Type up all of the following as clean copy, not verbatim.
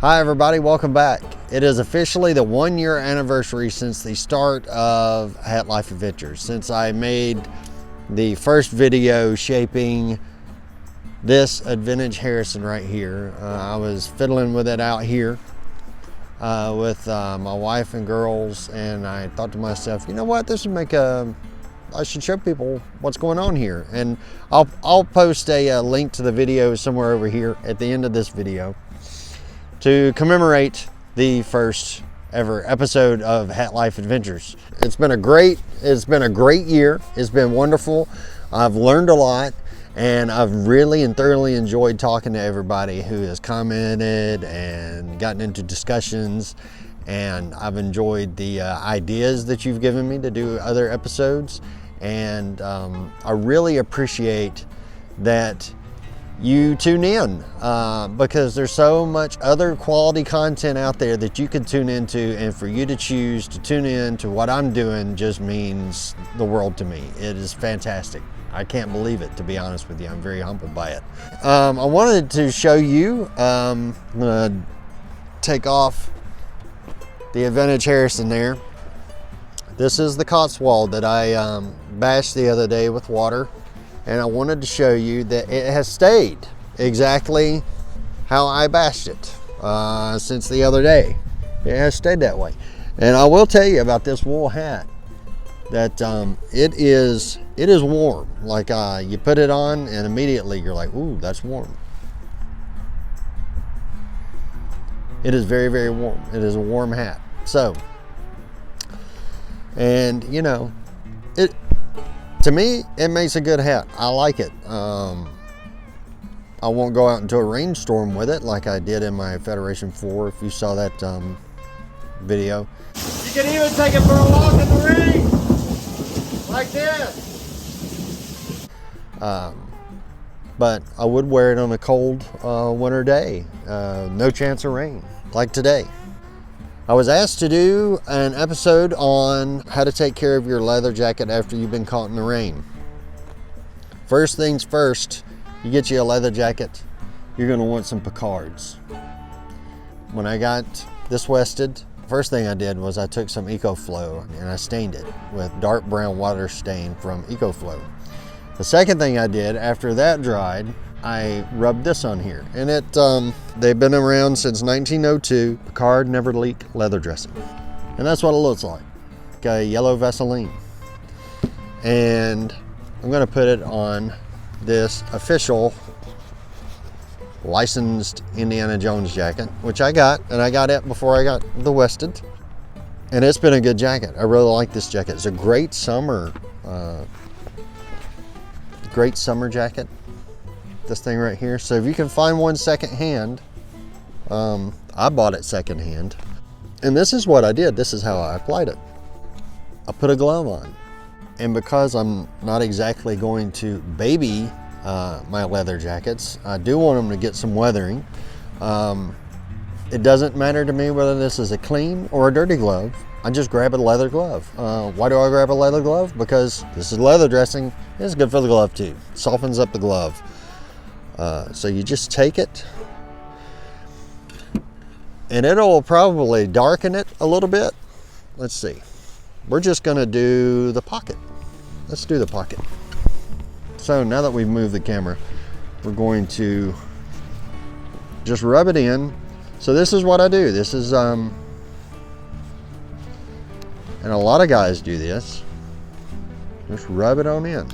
Hi everybody, welcome back. It is officially the 1 year anniversary since the start of Hat Life Adventures, since I made the first video shaping this vintage Harrison right here. I was fiddling with it out here with my wife and girls, and I thought to myself, you know what, this would make I should show people what's going on here. And I'll post a link to the video somewhere over here at the end of this video to commemorate the first ever episode of Hat Life Adventures. It's been a great year. It's been wonderful. I've learned a lot, and I've really and thoroughly enjoyed talking to everybody who has commented and gotten into discussions, and I've enjoyed the ideas that you've given me to do other episodes, and I really appreciate that you tune in because there's so much other quality content out there that you can tune into, and for you to choose to tune in to what I'm doing just means the world to me. It is fantastic. I can't believe it, to be honest with you. I'm very humbled by it. I wanted to show you, I'm gonna take off the vintage Harrison there. This is the Cotswold that I bashed the other day with water. And I wanted to show you that it has stayed exactly how I bashed it since the other day. It has stayed that way. And I will tell you about this wool hat, that it is warm. Like you put it on and immediately you're like, ooh, that's warm. It is very, very warm. It is a warm hat. So, and you know, to me, it makes a good hat. I like it. I won't go out into a rainstorm with it like I did in my Federation 4, if you saw that video. You can even take it for a walk in the rain, like this. But I would wear it on a cold winter day. No chance of rain, like today. I was asked to do an episode on how to take care of your leather jacket after you've been caught in the rain. First things first, you get you a leather jacket, you're gonna want some Picards. When I got this wested, first thing I did was I took some EcoFlow and I stained it with dark brown water stain from EcoFlow. The second thing I did after that dried, I rubbed this on here, and they've been around since 1902. Picard Never Leak leather dressing, and that's what it looks like. Got a yellow Vaseline, and I'm going to put it on this official licensed Indiana Jones jacket, which I got, and I got it before I got the wested, and it's been a good jacket. I really like this jacket. It's a great summer jacket. This thing right here. So if you can find one second hand, I bought it second hand, and this is what I did. This is how I applied it. I put a glove on, and because I'm not exactly going to baby my leather jackets, I do want them to get some weathering. It doesn't matter to me whether this is a clean or a dirty glove. I just grab a leather glove. Why do I grab a leather glove? Because this is leather dressing. It's good for the glove too. It softens up the glove. So you just take it, and it'll probably darken it a little bit. Let's see. We're just going to do the pocket. Let's do the pocket. So now that we've moved the camera, we're going to just rub it in. So this is what I do. This is, and a lot of guys do this. Just rub it on in.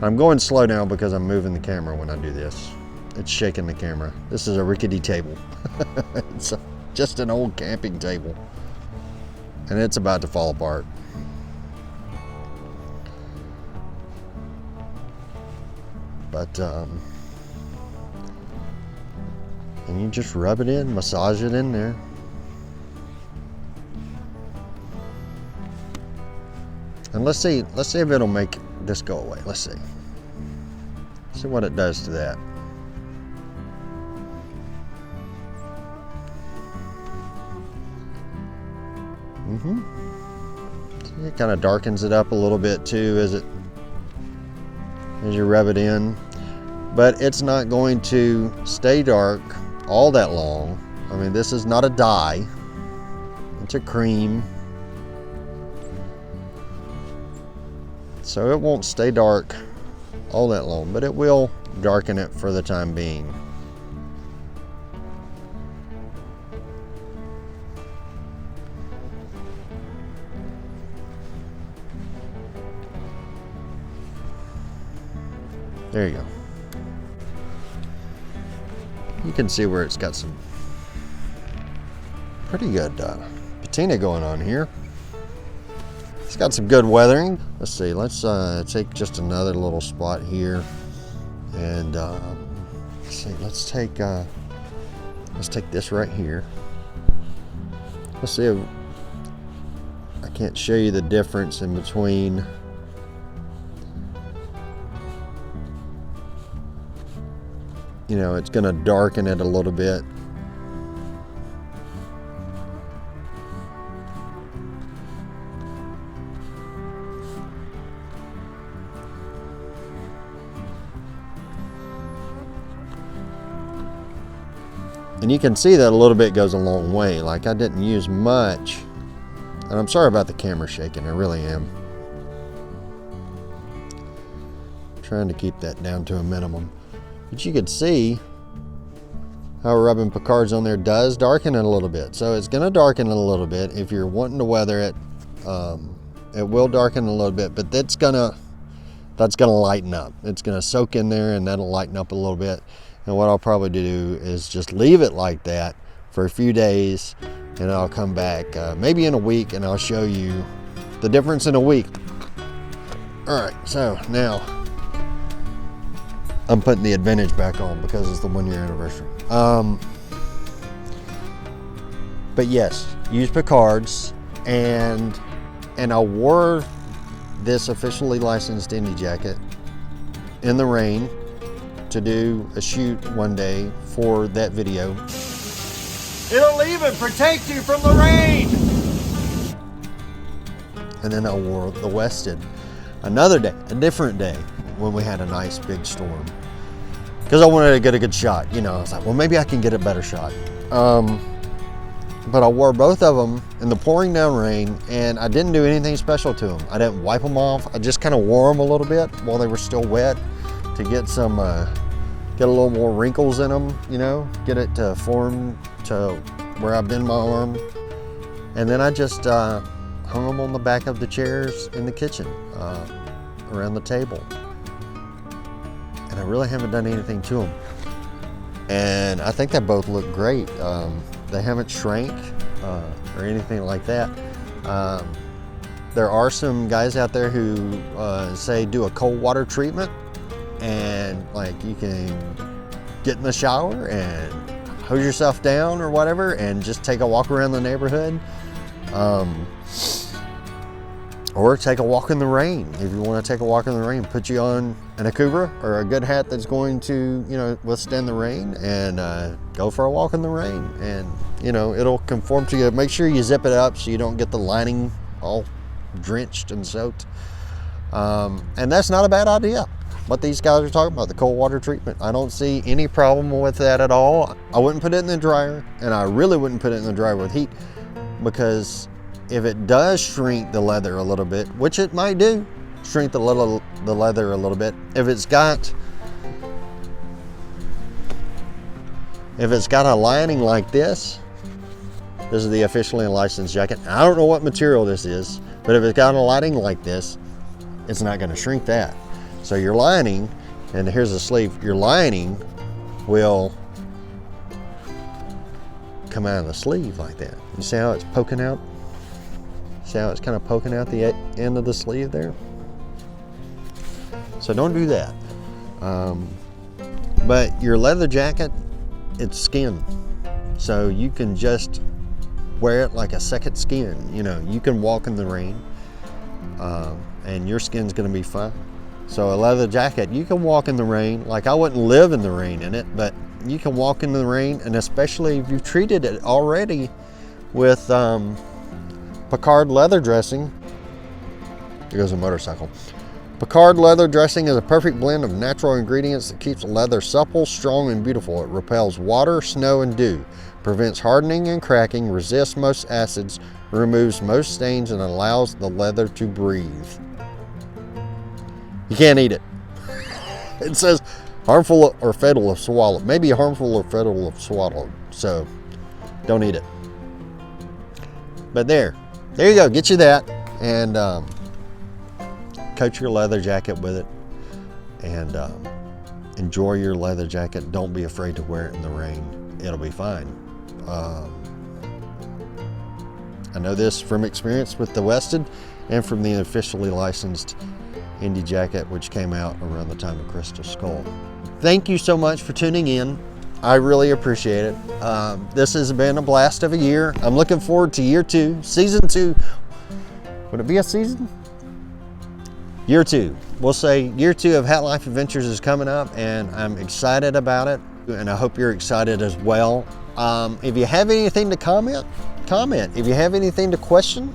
I'm going slow now because I'm moving the camera when I do this. It's shaking the camera. This is a rickety table. It's just an old camping table, and it's about to fall apart. But and you just rub it in, massage it in there. And let's see if it'll make this go away. Let's see what it does to that. See, it kind of darkens it up a little bit too as you rub it in. but it's not going to stay dark all that long. I mean, this is not a dye, it's a cream. So it won't stay dark all that long, but it will darken it for the time being. There you go. You can see where it's got some pretty good patina going on here. It's got some good weathering. Let's see, let's take just another little spot here. And let's see, let's take this right here. Let's see if I can't show you the difference in between. You know, it's gonna darken it a little bit. And you can see that a little bit goes a long way. Like, I didn't use much. And I'm sorry about the camera shaking, I really am. I'm trying to keep that down to a minimum. But you can see how rubbing Picard's on there does darken it a little bit. So it's gonna darken it a little bit. If you're wanting to weather it, it will darken a little bit, but that's gonna lighten up. It's gonna soak in there and that'll lighten up a little bit. And what I'll probably do is just leave it like that for a few days, and I'll come back maybe in a week and I'll show you the difference in a week. All right, so now I'm putting the Advantage back on because it's the 1 year anniversary. But yes, use Picard's, and I wore this officially licensed Indy jacket in the rain to do a shoot one day for that video. It'll even protect you from the rain. And then I wore the Wested another day, a different day, when we had a nice big storm. Because I wanted to get a good shot. You know, I was like, well, maybe I can get a better shot. But I wore both of them in the pouring down rain, and I didn't do anything special to them. I didn't wipe them off. I just kind of wore them a little bit while they were still wet to get some, get a little more wrinkles in them, you know, get it to form to where I bend my arm. And then I just hung them on the back of the chairs in the kitchen, around the table. And I really haven't done anything to them. And I think they both look great. They haven't shrank or anything like that. There are some guys out there who say do a cold water treatment, and like you can get in the shower and hose yourself down or whatever and just take a walk around the neighborhood. Or take a walk in the rain. If you want to take a walk in the rain, put you on an Akubra or a good hat that's going to, you know, withstand the rain, and go for a walk in the rain. And, you know, it'll conform to you. Make sure you zip it up so you don't get the lining all drenched and soaked. And that's not a bad idea. What these guys are talking about, the cold water treatment, I don't see any problem with that at all. I wouldn't put it in the dryer, and I really wouldn't put it in the dryer with heat, because if it does shrink the leather a little bit, which it might do, shrink the leather a little bit. If it's got a lining like this is the officially licensed jacket. I don't know what material this is, but if it's got a lining like this, it's not going to shrink that. So your lining, and here's the sleeve, your lining will come out of the sleeve like that. You see how it's poking out? See how it's kind of poking out the end of the sleeve there? So don't do that. But your leather jacket, it's skin. So you can just wear it like a second skin. You know, you can walk in the rain, and your skin's gonna be fine. So a leather jacket, you can walk in the rain. Like, I wouldn't live in the rain in it, but you can walk in the rain, and especially if you've treated it already with Picard leather dressing. There goes a motorcycle. Picard leather dressing is a perfect blend of natural ingredients that keeps leather supple, strong, and beautiful. It repels water, snow, and dew, prevents hardening and cracking, resists most acids, removes most stains, and allows the leather to breathe. You can't eat it. It says harmful or fatal if swallowed. Maybe harmful or fatal if swallowed, so don't eat it. But there you go. Get you that, and coat your leather jacket with it, and enjoy your leather jacket. Don't be afraid to wear it in the rain. It'll be fine. I know this from experience with the Wested and from the officially licensed Indy jacket, which came out around the time of Crystal Skull. Thank you so much for tuning in. I really appreciate it. This has been a blast of a year. I'm looking forward to year 2, season 2. Would it be a season? Year 2. We'll say year 2 of Hat Life Adventures is coming up, and I'm excited about it, and I hope you're excited as well. If you have anything to comment. If you have anything to question.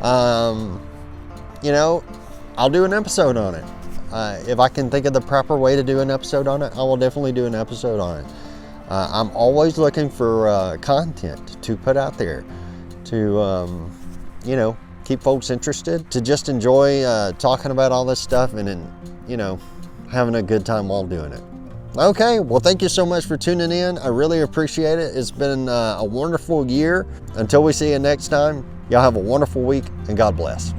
You know, I'll do an episode on it. If I can think of the proper way to do an episode on it, I will definitely do an episode on it. I'm always looking for content to put out there to, you know, keep folks interested, to just enjoy talking about all this stuff and, you know, having a good time while doing it. Okay, well, thank you so much for tuning in. I really appreciate it. It's been a wonderful year. Until we see you next time, y'all have a wonderful week, and God bless.